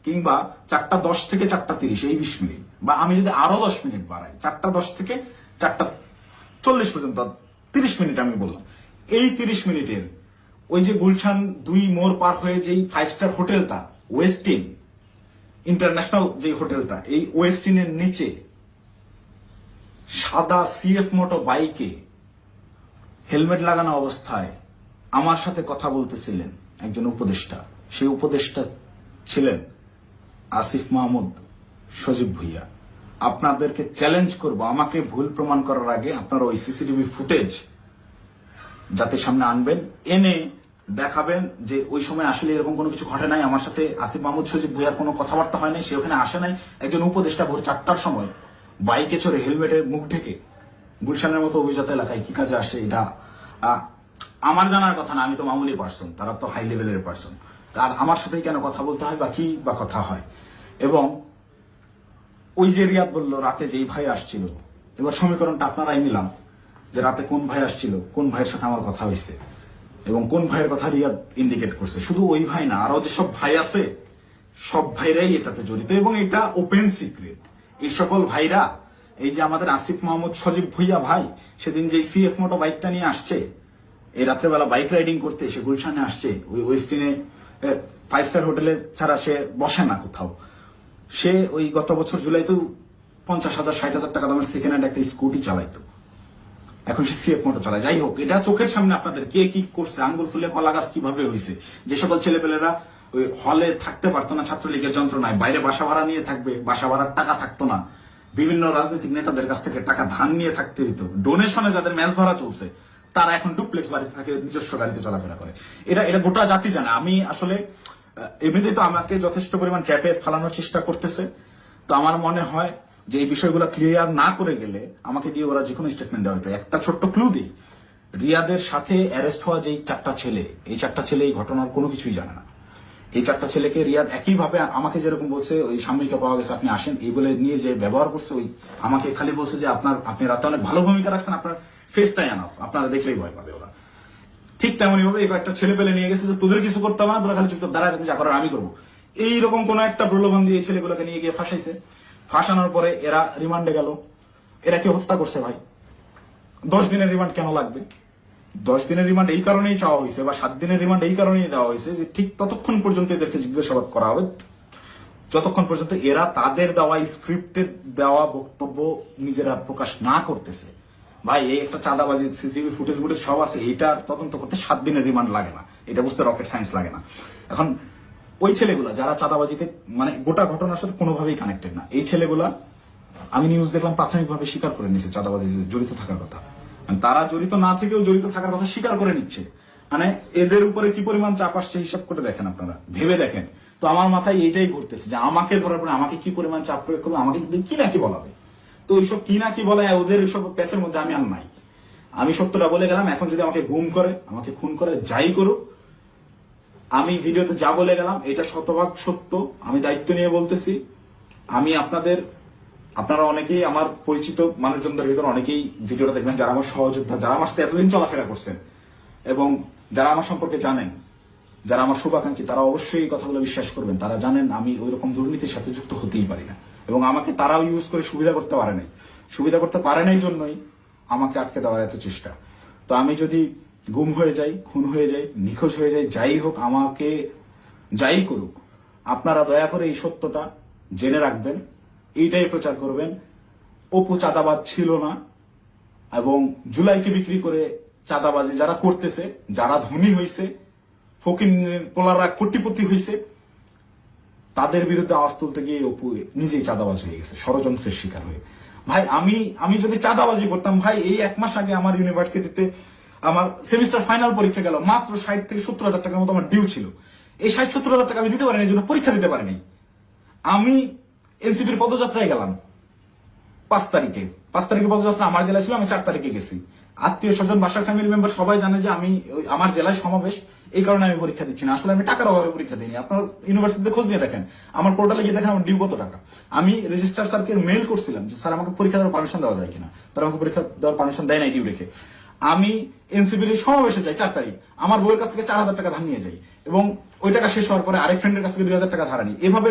কিংবা 4:10 থেকে 4:30, এই 20 মিনিট, বা আমি যদি আরো 10 মিনিট বাড়াই, 4:10 থেকে 4:40 পর্যন্ত 30 মিনিট আমি বললাম, এই 30 মিনিটের ওই যে গুলশান 2 মোড় পার হয়ে যেই 5 স্টার হোটেলটা, ওয়েস্টিন ইন্টারন্যাশনাল যে হোটেলটা, এই ওয়েস্টিনের নিচে সাদা সিএফ মোটো বাইকে হেলমেট লাগানো অবস্থায় আমার সাথে কথা বলতেছিলেন একজন উপদেষ্টা। সেই উপদেষ্টা ছিলেন আসিফ মাহমুদ সজীব ভুইয়া। আপনাদেরকে চ্যালেঞ্জ করব, আমাকে ভুল প্রমাণ করার আগে আপনারা ওই সিসিটিভি ফুটেজ জাতির সামনে আনবেন, এনে দেখাবেন যে ওই সময় আসলে এরকম কোনো কিছু ঘটে নাই। আমার সাথে আসিফ মাহমুদ সজীব ভুইয়ার কোনো কথাবার্তা হয় নাই, সে ওখানে আসে নাই। একজন উপদেষ্টা ভোর 4টার সময় বাইকে চড়ে হেলমেটের মুখ ঢেকে গুলশানের মতো অভিজাত এলাকায় কি কাজে আসে, এটা আমার জানার কথা না। আমি তো মামুলি পার্সন, তারা তো হাই লেভেলের পার্সন। আর আমার সাথেই কেন কথা বলতে হয় বা কি বা কথা হয়। এবং ওই যে রিয়াদ বললো রাতে যেই ভাই আসছিল, এবার সমীকরণটা আপনারাই নিলাম যে রাতে কোন ভাই আসছিল, কোন ভাইয়ের সাথে আমার কথা হয়েছে, এবং কোন ভাইয়ের কথা রিয়াদ ইন্ডিকেট করছে। শুধু ওই ভাই না, আরো যে সব ভাই আছে, সব ভাইরাই এটাতে জড়িত, এবং এটা ওপেন সিক্রেট। এই সকল ভাইরা, এই যে আমাদের আসিফ মাহমুদ সজীব ভুইয়া ভাই সেদিন যে সিএফ মোটো বাইকটা নিয়ে আসছে, এই রাত্রেবেলা বাইক রাইডিং করতে সে গুলশানে আসছে, ওই ওয়েস্টিনে 5 স্টার হোটেলে ছাড়া সে বসে না কোথাও। সে ওই গত বছর জুলাইতেও 50,000 60,000 টাকা দামের সেকেন্ড হ্যান্ড একটা স্কুটি চালাইতো, এখন সে সিএফ মোটো চালায়। যাই হোক, এটা চোখের সামনে আপনাদের কে কি করছে, আঙ্গুল ফুলে কলা গাছ কিভাবে হয়েছে। যে সকল ছেলেপেলেরা ওই হলে থাকতে পারতো না ছাত্রলীগের যন্ত্রণায়, বাইরে বাসা ভাড়া নিয়ে থাকবে, বাসা ভাড়ার টাকা থাকতো না, বিভিন্ন রাজনৈতিক নেতাদের কাছ থেকে টাকা ধার নিয়ে থাকতে হইতো, ডোনেশনে যাদের ম্যাচ ভাড়া চলছে তারা এখন ডুপ্লেক্স বাড়িতে থাকে, নিজস্ব গাড়িতে চলাফেরা করে। এটা এটা গোটা জাতি জানে। আমি আসলে এমনিতেই তো আমাকে যথেষ্ট পরিমাণ ট্র্যাপে ফেলানোর চেষ্টা করতেছে। তো আমার মনে হয় যে এই বিষয়গুলো ক্লিয়ার না করে গেলে আমাকে দিয়ে ওরা যে কোনো স্টেটমেন্ট দেওয়া হতো। একটা ছোট্ট ক্লু দিই, রিয়াদের সাথে অ্যারেস্ট হওয়া যে 4টা ছেলে, এই 4টা ছেলে এই ঘটনার কোনো কিছুই জানে না। এই 4টা ছেলেকে রিয়াদ একইভাবে আমাকে যেরকম বলছে ওই সাময়িকা পাওয়া গেছে আপনি আসেন এই বলে নিয়ে যে ব্যবহার করছে, ওই আমাকে খালি বলছে যে আপনি রাতে অনেক ভালো ভূমিকা রাখছেন, আপনার ফেসটাই আনাফ, আপনারা দেখলেই ভয় পাবে ওরা। ঠিক তেমনই ভাবে এই কয়েকটা ছেলে পেলে নিয়ে গেছে যে তোদের কিছু করতে হবে না, তোরা খালি চুপচাপ দাঁড়ায় থাকবি, যা করার আমি করবো। এইরকম কোন একটা প্রলোভন দিয়ে এই ছেলেগুলোকে নিয়ে গিয়ে ফাঁসাইছে। ফাঁসানোর পরে এরা রিমান্ডে গেল। এরা কেউ হত্যা করছে ভাই। 10 দিনের রিমান্ড কেন লাগবে? 10 দিনের রিমান্ড এই কারণেই চাওয়া হয়েছে বা 7 দিনের রিমান্ড এই কারণেই দেওয়া হয়েছে যে ঠিক ততক্ষণ পর্যন্ত এদেরকে জিজ্ঞাসাবাদ করা হবে যতক্ষণ পর্যন্ত এরা তাদের দেওয়া স্ক্রিপ্টেড দেওয়া বক্তব্য নিজেরা প্রকাশ না করতেছে। ভাই এই একটা চাঁদাবাজি সিসিটিভি ফুটেজ সব আছে, এটা তদন্ত করতে 7 দিনের রিমান্ড লাগে না, এটা বুঝতে রকেট সায়েন্স লাগে না। এখন ওই ছেলেগুলা যারা চাঁদাবাজিতে মানে গোটা ঘটনার সাথে কোনোভাবেই কানেক্টেড না, এই ছেলেগুলা আমি নিউজ দেখলাম প্রাথমিকভাবে স্বীকার করে নিচ্ছে চাঁদাবাজি জড়িত থাকার কথা। তারা জড়িত না থেকেও জড়িত থাকার কথা স্বীকার করে নিচ্ছে। মানে এদের উপরে কি পরিমাণ চাপ আসছে হিসাব করে দেখেন, আপনারা ভেবে দেখেন। তো আমার মাথায় এইটাই ঘুরতেছে যে আমাকে ধরার পরে আমাকে কি পরিমাণ চাপ প্রয়োগ করবে, আমাকে কি না কি বলাবে। তো এইসব কি না কি বলে ওদের এইসব প্যাচের মধ্যে আমি আর নাই। আমি সত্যটা বলে গেলাম। এখন যদি আমাকে গুম করে, আমাকে খুন করে, যাই করুক, আমি ভিডিওতে যা বলে গেলাম এটা শতভাগ সত্য। আমি দায়িত্ব নিয়ে বলতেছি। আমি আপনারা অনেকেই আমার পরিচিত মানুষজনদের ভিতরে অনেকেই ভিডিওটা দেখবেন যারা আমার সহযোদ্ধা, যারা আমার সাথে এতদিন চলাফেরা করছেন এবং যারা আমার সম্পর্কে জানেন, যারা আমার শুভাকাঙ্ক্ষী, তারা অবশ্যই এই কথাগুলো বিশ্বাস করবেন। তারা জানেন আমি ওই রকম দুর্নীতির সাথে যুক্ত হতেই পারি না এবং আমাকে তারাও ইউজ করে সুবিধা করতে পারে নাই। সুবিধা করতে পারে নাই জন্যই আমাকে আটকে দেওয়ার এত চেষ্টা। তো আমি যদি গুম হয়ে যাই, খুন হয়ে যাই, নিখোঁজ হয়ে যাই, যাই হোক, আমাকে যাই করুক, আপনারা দয়া করে এই সত্যটা জেনে রাখবেন, এইটাই প্রচার করবেন। অপু চাঁদাবাজ ছিল না এবং জুলাইকে বিক্রি করে চাঁদাবাজি যারা করতেছে, যারা ধনী হয়েছে, ফকির পোলাররা কোটিপতি হয়েছে, তাদের বিরুদ্ধে আওয়াজ তুলতে গিয়ে অপু নিজেই চাঁদাবাজ হয়ে গেছে, ষড়যন্ত্রের শিকার হয়ে। ভাই আমি যদি চাঁদাবাজি করতাম, ভাই এই 1 মাস আগে আমার ইউনিভার্সিটিতে আমার সেমিস্টার ফাইনাল পরীক্ষা গেল, মাত্র 60 থেকে 70,000 টাকার মতো আমার ডিউ ছিল। এই 60-70,000 টাকা আমি দিতে পারিনি, এই জন্য পরীক্ষা দিতে পারিনি। আমি এনসিপির পদযাত্রায় গেলাম 5 তারিখে পদযাত্রা আমার জেলায় ছিল, আমি 4 তারিখে গেছি। আত্মীয় স্বজন, বাসার ফ্যামিলি মেম্বার সবাই জানে যে আমি আমার জেলায় সমাবেশ, এই কারণে আমি পরীক্ষা দিচ্ছি না। আসলে আমি টাকার অভাবে পরীক্ষা দিইনি। আপনার ইউনিভার্সিটিতে খোঁজ নিয়ে দেখেন, আমার পোর্টালে গিয়ে দেখেন আমার ডিউ কত টাকা। আমি রেজিস্ট্রার স্যারকে মেইল করছিলাম যে স্যার আমাকে পরীক্ষা দেওয়ার পারমিশন দেওয়া যায় কিনা। তারা আমাকে পরীক্ষা দেওয়ার পারমিশন দেয় নাই ডিউ রেখে। আমি এনসিপির সমাবেশে যাই 4 তারিখ, আমার বউয়ের কাছ থেকে 4,000 টাকা ধার নিয়ে যাই এবং ওই টাকা শেষ হওয়ার পরে আরেক ফ্রেন্ডের কাছ থেকে 2,000 টাকা ধার আনি। এভাবে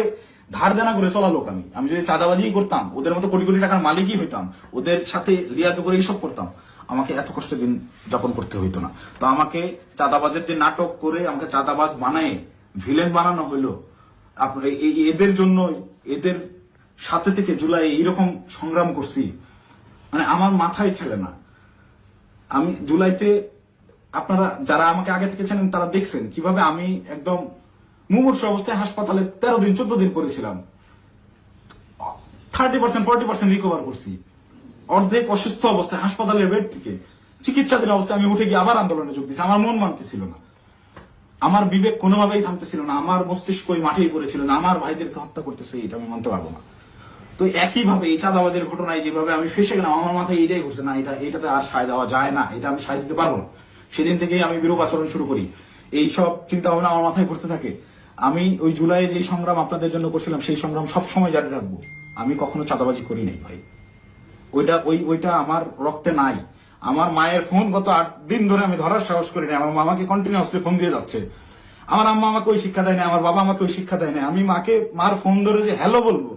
ধার দেনা করে চলা লোক আমি। আমি যদি চাঁদাবাজি করতাম, ওদের মতো কোটি কোটি টাকার মালিকই হইতাম, ওদের সাথে লিয়াজো করে এইসব করতাম, আমাকে এত কষ্ট দিন যাপন করতে হইতো না। তো আমাকে চাঁদাবাজের যে নাটক করে আমাকে চাঁদাবাজ বানায় ভিলেন বানানো হইলো, আপনার এদের জন্য, এদের সাথে থেকে জুলাই এইরকম সংগ্রাম করছি, মানে আমার মাথায় খেলে না। আমি জুলাইতে, আপনারা যারা আমাকে আগে থেকে চেনেন তারা দেখছেন কিভাবে আমি একদম মুমূর্ষু অবস্থায় হাসপাতালে 13 দিন 14 দিন পড়েছিলাম। 30% 40% রিকভার করছি। অর্ধেক অসুস্থ অবস্থায় হাসপাতালের বেড থেকে চিকিৎসাধীন অবস্থায় আমি উঠে গিয়ে আবার আন্দোলনে যোগ দিয়েছি। আমার মন মানতেছিল না, আমার বিবেক কোনোভাবেই থামতেছিল না, আমার মস্তিষ্ক ওই মাঠেই পড়েছিল না, আমার ভাইদেরকে হত্যা করতেছে, এটা আমি মানতে পারবো না। তো একইভাবে এই চাঁদাবাজের ঘটনায় যেভাবে আমি ফেসে গেলাম, আমার মাথায় এইটাই ঘুরছে, না এটাতে আর সায় দেওয়া যায় না, এটা আমি সায় দিতে পারবো না। সেদিন থেকেই আমি বিরূপ আচরণ শুরু করি। এই সব চিন্তা ভাবনা আমার মাথায় ঘুরতে থাকে। আমি ওই জুলাই যে সংগ্রাম আপনাদের জন্য করছিলাম, সেই সংগ্রাম সবসময় জারি রাখবো। আমি কখনো চাঁদাবাজি করি নাই ভাই, ওইটা আমার রক্তে নাই। আমার মায়ের ফোন গত 8 দিন ধরে আমি ধরার সাহস করি না। আমার মামাকে কন্টিনিউয়াসলি ফোন দিয়ে যাচ্ছে। আমার আম্মা আমাকে ওই শিক্ষা দেয় না, আমার বাবা আমাকে ওই শিক্ষা দেয় না। আমি মার ফোন ধরে যে হ্যালো বলবো,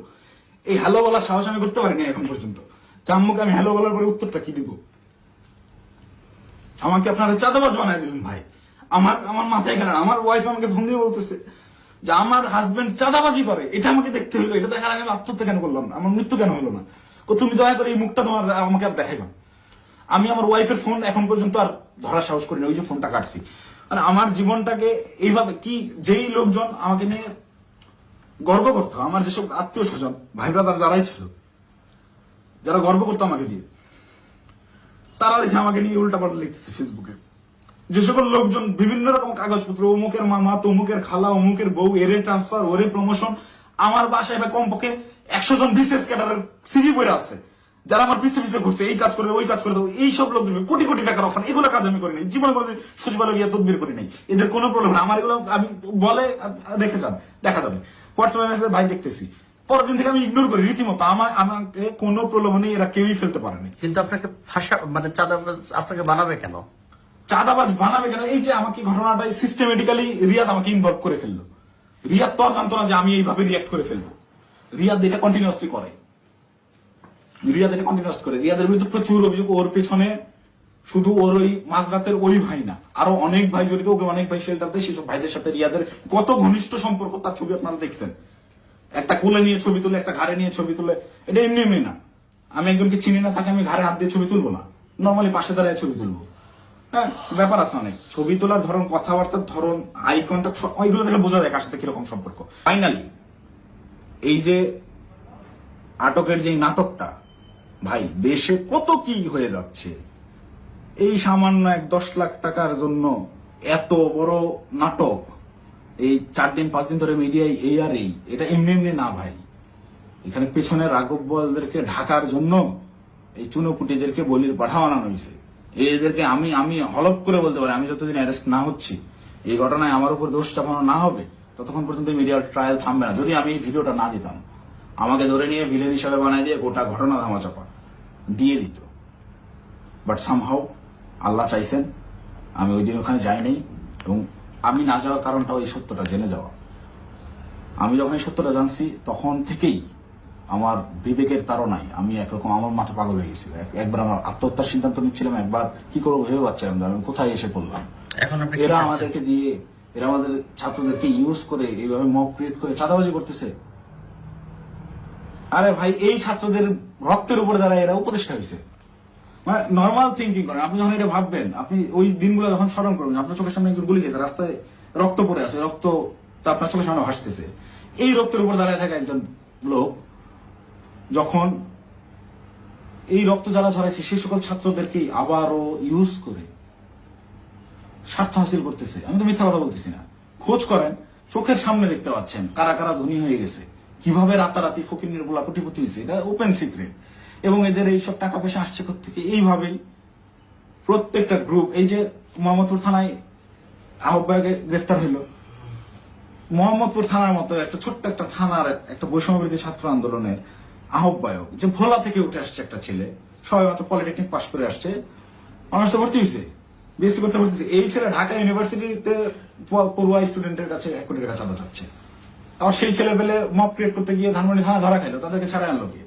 এই হ্যালো বলার সাহস আমি করতে পারিনি এখন পর্যন্ত। আম্মুকে আমি হ্যালো বলার পরে উত্তরটা কি দিব? আমাকে আপনারা চাঁদাবাজ বানায় দিলেন ভাই। আমার মাথায় গেলেন। আমার ওয়াইফ আমাকে ফোন দিয়ে বলতেছে যে আমার হাজবেন্ড চাঁদাবাজি করে, এটা আমাকে দেখতে হলো, এটা দেখার আগে আমি আত্মহত্যা কেন করলাম না, আমার মৃত্যু কেন হলো না? তুমি দয়া করে এই মুখটা আমাকে আর দেখাইবা। আমি আমার ওয়াইফের ফোন এখন পর্যন্ত আর ধরার সাহস করি না, ওই যে ফোনটা কাটছি। মানে আমার জীবনটাকে এইভাবে কি, যেই লোকজন আমাকে নিয়ে গর্ব করতো, আমার যেসব আত্মীয় স্বজন, ভাই ব্রাদার যারাই ছিল, যারা গর্ব করতো আমাকে দিয়ে, তারা দেখে আমাকে নিয়ে উল্টাপাল্টা লিখতেছে ফেসবুকে। যে সকল লোকজন বিভিন্ন রকম কাগজপত্র, অমুকের মামা, তমুকের খালা, অমুকের বউ, এরে ট্রান্সফার, ওরে প্রমোশন, আমার বাসায় কমপক্ষে 100 জন বিসিএস ক্যাডারের সিভি বইরা আছে, যারা আমার পিছে পিছে ঘুরছে, এই কাজ করে দেবো, ওই কাজ করে দেবো, এইসব লোকজন কোটি কোটি টাকার অফার, এগুলো কাজ আমি করি নাই, জীবনে কোনো সচিবালয় গিয়ে তদবির করি নাই, এদের কোনো প্রবলেম না। আমার এগুলো আমি বলে রেখে যান, দেখা যাবে হোয়াটসঅ্যাপ মেসেজ, ভাই দেখতেছি, পরের দিন থেকে আমি ইগনোর করি রীতিমতো। আমাকে কোনো প্রলোভনে এরা কেউই ফেলতে পারেনি। কিন্তু আপনাকে ফাঁসা মানে চাঁদাবাজ আপনাকে বানাবে কেন? চাঁদাবাজ বানাবে কেন? এই যে আমাকে ঘটনাটাই সিস্টেমেটিক্যালি রিয়াদ আমাকে ইনভলভ করে ফেললো। রিয়াদ তো আর জানতো না যে আমি এইভাবে রিয়াক্ট করে ফেলবো। রিয়াদ এটা কন্টিনিউয়াসলি করে, রিয়াদের বিরুদ্ধে প্রচুর অভিযোগ। ওর পেছনে শুধু ওর ওই মাঝরাতের ওই ভাই না, আরো অনেক ভাই জড়িত। ওকে অনেক ভাই শেল্টার দেয়, সেসব ভাইদের সাথে রিয়াদের কত ঘনিষ্ঠ সম্পর্ক তার ছবি আপনারা দেখছেন। একটা কোলে নিয়ে ছবি তুলে, একটা ঘাড়ে নিয়ে ছবি তুলে, এটা এমনি এমনি না। আমি একজনকে চিনি না, তাকে আমি ঘাড়ে হাত দিয়ে ছবি তুলবো না, নর্মালি পাশে দাঁড়ায় ছবি তুলবো। হ্যাঁ, ব্যাপার আছে অনেক। ছবি তোলার ধরন, কথাবার্তার ধরন, আই কন্ট্যাক্ট, ওইগুলো দেখে বোঝা যায় কার সাথে কিরকম সম্পর্ক। ফাইনালি এই যে আটকের যে নাটকটা, ভাই দেশে কত কি হয়ে যাচ্ছে, এই সামান্য 10 লাখ টাকার জন্য এত বড় নাটক, এই 4 দিন 5 দিন ধরে মিডিয়ায় এই আর এই, এটা এমনি এমনি না ভাই। এখানে পেছনে রাঘব বলদেরকে ঢাকার জন্য এই চুনোপুটিদেরকে বলির পাঠা বানানো হয়েছে। এদেরকে আমি হলপ করে বলতে পারি, আমি যতদিন অ্যারেস্ট না হচ্ছি, এই ঘটনায় আমার উপর দোষ চাপানো না হবে, ততক্ষণ পর্যন্ত মিডিয়ার ট্রায়াল থামবে না। যদি আমি এই ভিডিওটা না দিতাম, আমাকে ধরে নিয়ে ভিলেন হিসাবে বানাই দিয়ে গোটা ঘটনা ধামাচাপা দিয়ে দিত। বাট সামহাউ আল্লাহ চাইছেন আমি ওই দিন ওখানে যাই নাই, এবং আমি না যাওয়ার কারণটা ওই সত্যটা জেনে যাওয়া। আমি যখন এই সত্যটা জানছি, তখন থেকেই আমার বিবেকের তাড়নায় আমি একরকম, আমার মাথা পাগল হয়ে গেছিল। একবার আমার আত্মহত্যার সিদ্ধান্ত নিচ্ছিলাম, একবার কি করবো ভেবে পাচ্ছিলাম না আমি কোথায় এসে পড়লাম। এখন আপনি কি এরা চাচ্ছেন? আমাদেরকে দিয়ে, এরা আমাদের ছাত্রদেরকে ইউজ করে এইভাবে মব ক্রিয়েট করে চাঁদাবাজি করতেছে। আরে ভাই, এই ছাত্রদের রক্তের উপরে যারা এরা উপদেষ্টা হয়েছে, মানে নর্মাল থিঙ্কিং করেন। আপনি যখন এটা ভাববেন, আপনি ওই দিনগুলো যখন স্মরণ করবেন, আপনার চোখের সামনে একজন গুলি খেয়েছে, রাস্তায় রক্ত পড়ে আছে, রক্তটা আপনার চোখের সামনে ভাসতেছে। এই রক্তের উপর দাঁড়ায় থাকা একজন লোক যখন এই রক্ত যারা ঝরাইছে, সেই সকল ছাত্রদেরকেই আবারও ইউজ করে স্বার্থ হাসিল করতেছে। আমি তো মিথ্যা কথা বলতেছি না, খোঁজ করেন, চোখের সামনে দেখতে পাচ্ছেন কারা কারা ধনী হয়ে গেছে, কিভাবে রাতারাতি ফকির বলা কোটিপতি হয়েছে, এটা ওপেন সিক্রেট। এবং এদের এইসব টাকা পয়সা আসছে থেকে এইভাবেই প্রত্যেকটা গ্রুপ। এই যে মোহাম্মদপুর থানায় আহ্বায়কে গ্রেফতার হইল, মোহাম্মদপুর থানার মতো একটা ছোট্ট একটা থানার একটা বৈষম্যবিরোধী ছাত্র আন্দোলনের আহ্বায়ক, যে ভোলা থেকে উঠে আসছে একটা ছেলে, সবাই মাত্র পলিটেকনিক পাশ করে আসছে, অনার্সে ভর্তি হয়েছে, বিএসসি করতে ভর্তি হয়েছে। এই ছেলে ঢাকা ইউনিভার্সিটিতে পড়ুয়া স্টুডেন্টের কাছে 1 কোটি টাকা চাঁদা চাচ্ছে। আবার সেই ছেলে পেলে মব ক্রিয়েট করতে গিয়ে ধানমন্ডি থানা ধরা খাইলো, তাদেরকে ছাড়াই আনলো কে?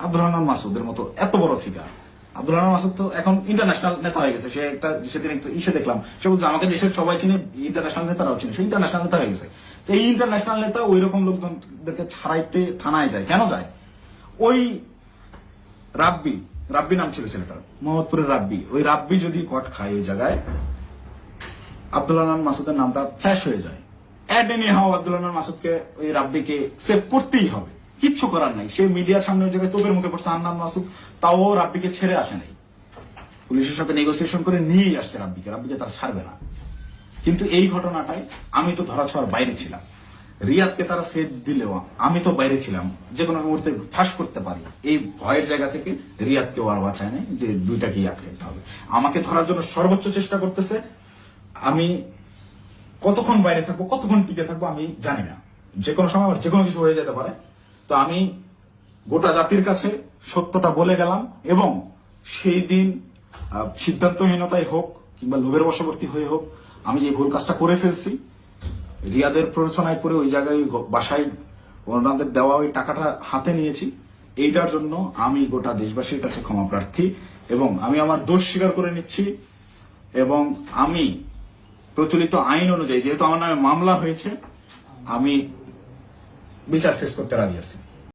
আব্দুল রহমান মাসুদের মতো এত বড় ফিগার। আব্দুল রহমান মাসুদ তো এখন ইন্টারন্যাশনাল নেতা হয়ে গেছে। সে একটা সেদিন একটা ইসে দেখলাম, সে বলছে আমাকে দেশের সবাই চিনে, ইন্টারন্যাশনাল নেতারাও চিনে, সে ইন্টারন্যাশনাল নেতা হয়ে গেছে। তো এই ইন্টারন্যাশনাল নেতা ওই রকম লোকজনদেরকে ছাড়াইতে থানায় যায়, কেন যায়? ওই রাব্বি নাম ছিল ছেলেটার, মোহাম্মদপুরের রাব্বি, ওই রাব্বি যদি কট খায় ওই জায়গায়, আব্দুল রহমান মাসুদের নামটা ফ্ল্যাশ হয়ে যায়। At any how Abdul Rahman মাসুদকে, ওই রাব্বিকে সেভ করতেই হবে, কিচ্ছু করার নাই। সে মিডিয়ার সামনে ওই জায়গায় তোপের মুখে পড়ছে আন্নান মাসুদ, তাও রাব্বিকে ছেড়ে আসে নাই, পুলিশের সাথে নেগোসিয়েশন করে নিয়েই আসছে রাব্বিকে তারা ছাড়বে না। কিন্তু এই ঘটনাটায় আমি তো ধরাছোঁয়ার বাইরে ছিলাম, রিয়াদকে তারা সেভ দিলেও আমি তো বাইরে ছিলাম, যে কোনো মুহূর্তে ফাঁস করতে পারি। এই ভয়ের জায়গা থেকে রিয়াদকেও আর বাঁচায় নাই যে দুইটাকেই আটকাতে হবে। আমাকে ধরার জন্য সর্বোচ্চ চেষ্টা করতেছে। আমি কতক্ষণ বাইরে থাকবো, কতক্ষণ টিকে থাকবো আমি জানি না, যে কোনো সময় আমার যে কোনো কিছু হয়ে যেতে পারে। তো আমি গোটা জাতির কাছে সত্যটা বলে গেলাম, এবং সেই দিন সিদ্ধান্তহীনতায় হোক কিংবা লোভের বশবর্তী হয়ে হোক, আমি যে ভুল কাজটা করে ফেলছি, রিয়াদের প্ররোচনায় পড়ে ওই জায়গায় বাসায় ওনাদের দেওয়া ওই টাকাটা হাতে নিয়েছি, এইটার জন্য আমি গোটা দেশবাসীর কাছে ক্ষমা প্রার্থী, এবং আমি আমার দোষ স্বীকার করে নিচ্ছি। এবং আমি প্রচলিত আইন অনুযায়ী, যেহেতু আমার নামে মামলা হয়েছে, আমি বিচার ফেস করতে রাজি আছি।